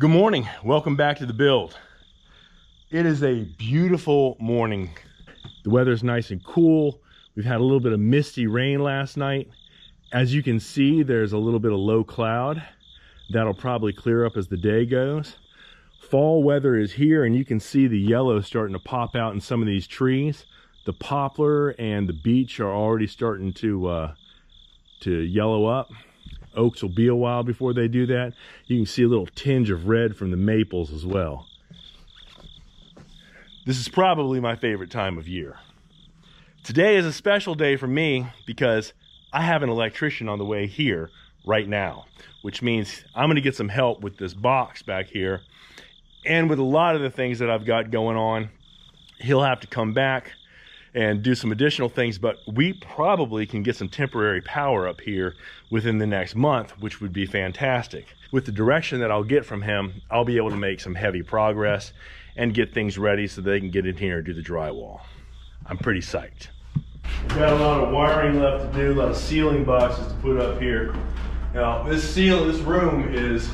Good morning, welcome back to the build. It is a beautiful morning. The weather's nice and cool. We've had a little bit of misty rain last night. As you can see, there's a little bit of low cloud. That'll probably clear up as the day goes. Fall weather is here, and you can see the yellow starting to pop out in some of these trees. The poplar and the beech are already starting to yellow up. Oaks will be a while before they do that. You can see a little tinge of red from the maples as well. This is probably my favorite time of year. Today is a special day for me because I have an electrician on the way here right now, which means I'm going to get some help with this box back here. And with a lot of the things that I've got going on, he'll have to come back and do some additional things, but we probably can get some temporary power up here within the next month, which would be fantastic. With the direction that I'll get from him, I'll be able to make some heavy progress and get things ready so they can get in here and do the drywall. I'm pretty psyched. Got a lot of wiring left to do, a lot of ceiling boxes to put up here. Now, this room is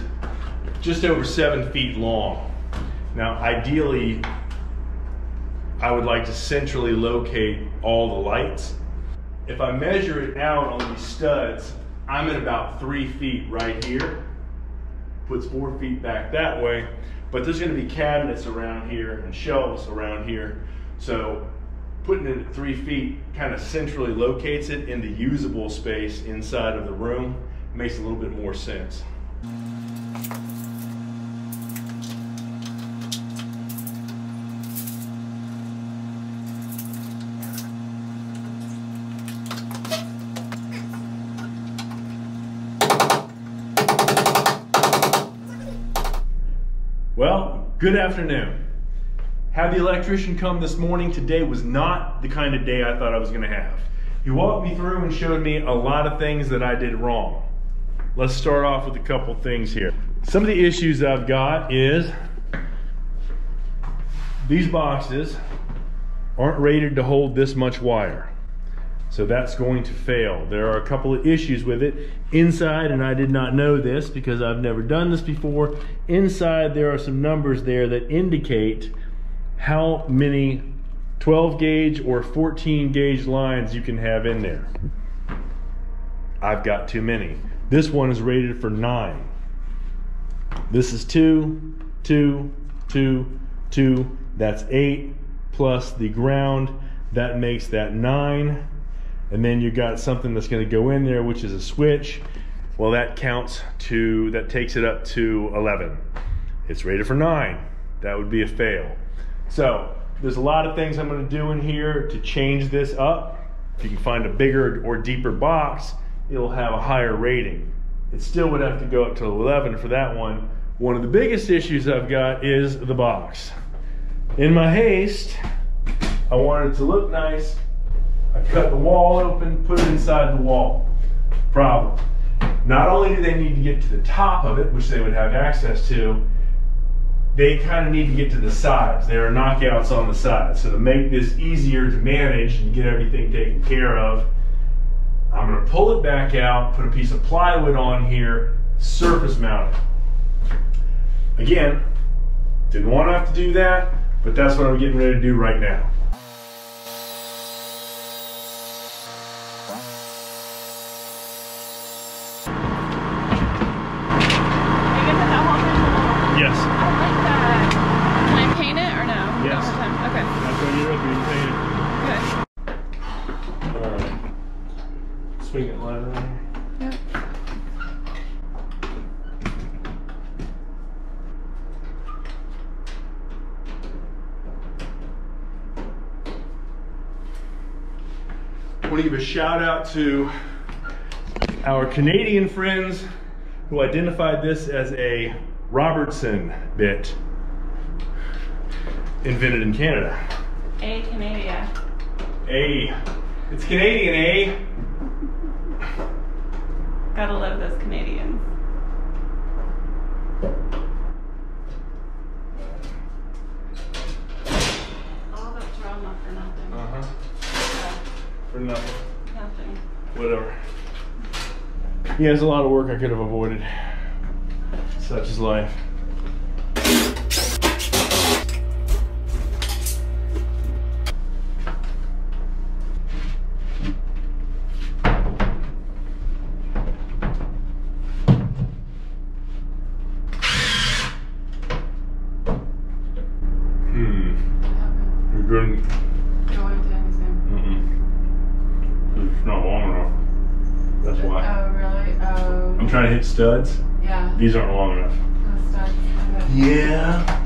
just over 7 feet long. Now, ideally, I would like to centrally locate all the lights. If I measure it out on these studs, I'm at about 3 feet right here. Puts 4 feet back that way, but there's going to be cabinets around here and shelves around here. So putting it at 3 feet kind of centrally locates it in the usable space inside of the room. Makes a little bit more sense. Well, good afternoon. Had the electrician come this morning. Today was not the kind of day I thought I was going to have. He walked me through and showed me a lot of things that I did wrong. Let's start off with a couple things here. Some of the issues I've got is these boxes aren't rated to hold this much wire. So that's going to fail. There are a couple of issues with it. Inside, and I did not know this because I've never done this before, inside there are some numbers there that indicate how many 12 gauge or 14 gauge lines you can have in there. I've got too many. This one is rated for 9. This is 2, 2, 2, 2. That's 8 plus the ground. That makes that 9. And then you got something that's going to go in there, which is a switch. Well, that takes it up to 11. It's rated for 9. That would be a fail. So there's a lot of things I'm going to do in here to change this up. If you can find a bigger or deeper box, it'll have a higher rating. It still would have to go up to 11 for that one. One of the biggest issues I've got is the box. In my haste, I wanted it to look nice. I cut the wall open, put it inside the wall. Problem. Not only do they need to get to the top of it, which they would have access to, they kind of need to get to the sides. There are knockouts on the sides. So to make this easier to manage and get everything taken care of, I'm going to pull it back out, put a piece of plywood on here, surface mount it. Again, didn't want to have to do that, but that's what I'm getting ready to do right now. Yes. I like that. Can I paint it or no? Yes. Okay. That's when you're up, you can paint it. Good. Alright. Swing it line around here. Yep. I want to give a shout out to our Canadian friends who identified this as a Robertson bit invented in Canada. A Canada. It's Canadian, Gotta love those Canadians. All that drama for nothing. Yeah, For nothing. nothing. Whatever. Yeah, there's a lot of work I could have avoided. Such is life. good. Go into anything. It's not long enough. That's why. Oh, really? Oh. I'm trying to hit studs. Yeah. These aren't long enough. Oh, studs. Okay. Yeah.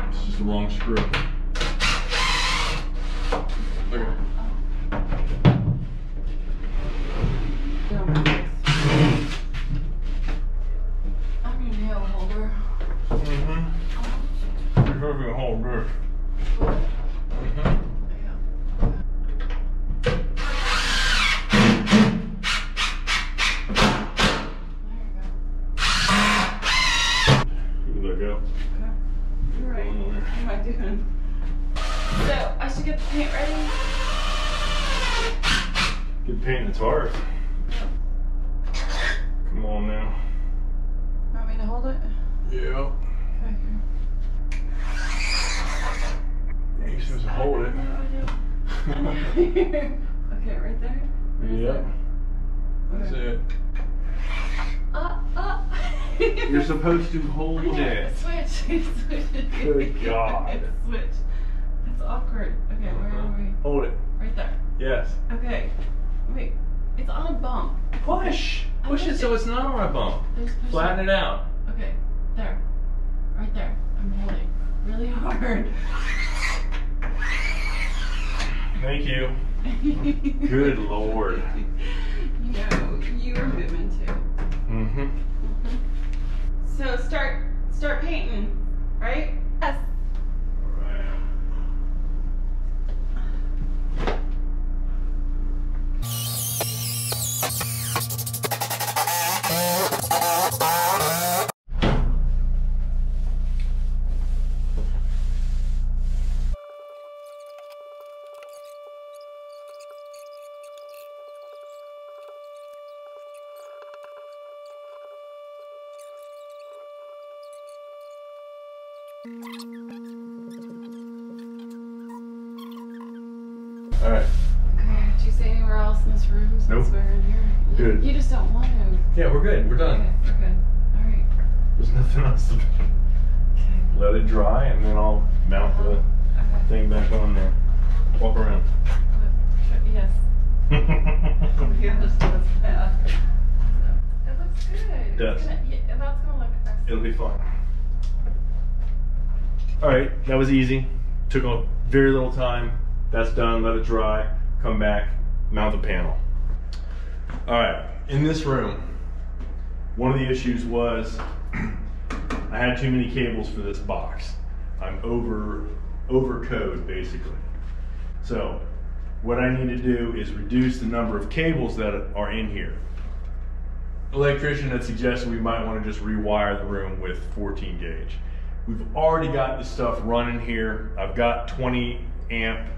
It's just a long screw. Look at it. Oh, my face. I'm your nail holder. You're having a whole brush. Yeah. Let go. Okay. You're right. What am I doing? So, I should get the paint ready? Get paint, it's hard. Come on now. Want me to hold it? Yeah. Okay. Yeah, you're supposed to hold it. Okay, right there? Yep. That's it. You're supposed to hold it. Switch. Good God. Switch. That's awkward. Okay, where are we? Hold it. Right there. Yes. Okay. Wait. It's on a bump. Push. Push it so it's not on a bump. Flatten it out. Okay. There. Right there. I'm holding really hard. Thank you. Good Lord. You know, you were moving too. Mm-hmm. So start painting, right? Yes. All right. Okay, did you say anywhere else in this room since Nope. we're in here? Good. You just don't want to. Yeah, we're good. We're done. Okay, we're good. All right. There's nothing else to do. Okay. Let it dry and then I'll mount the Okay. thing back on there. Walk around. Yes. Oh my gosh, that's bad. It looks good. It does. That's gonna look excellent. It'll be fun. All right, that was easy. Took a very little time. That's done, let it dry, come back, mount the panel. All right, in this room, one of the issues was I had too many cables for this box. I'm over code basically. So what I need to do is reduce the number of cables that are in here. Electrician had suggested we might want to just rewire the room with 14 gauge. We've already got the stuff running here. I've got 20 amp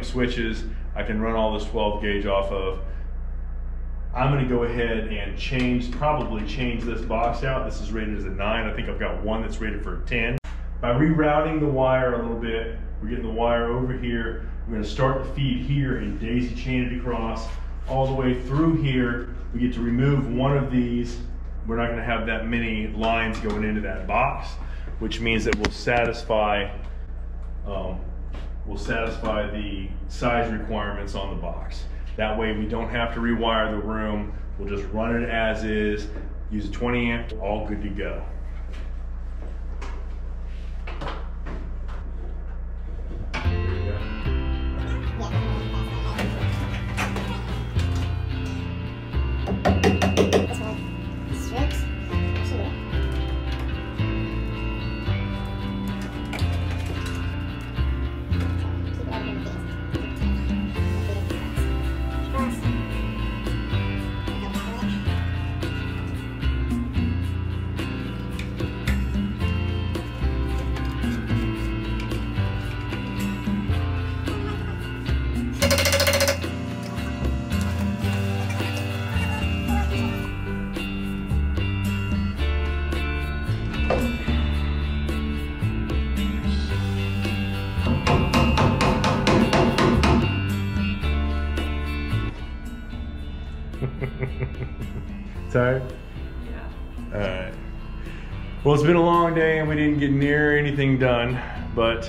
switches I can run all this 12 gauge off of. I'm going to go ahead and probably change this box out. This is rated as a 9. I think I've got one that's rated for a 10. By rerouting the wire a little bit, we're getting the wire over here. We're going to start the feed here and daisy chain it across all the way through here. We get to remove one of these. We're not going to have that many lines going into that box, which means that we'll satisfy the size requirements on the box. That way we don't have to rewire the room. We'll just run it as is, use a 20 amp, all good to go. Tired? Yeah. Alright. Well, it's been a long day and we didn't get near anything done, but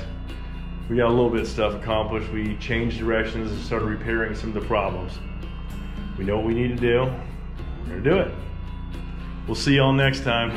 we got a little bit of stuff accomplished. We changed directions and started repairing some of the problems. We know what we need to do. We're gonna do it. We'll see y'all next time.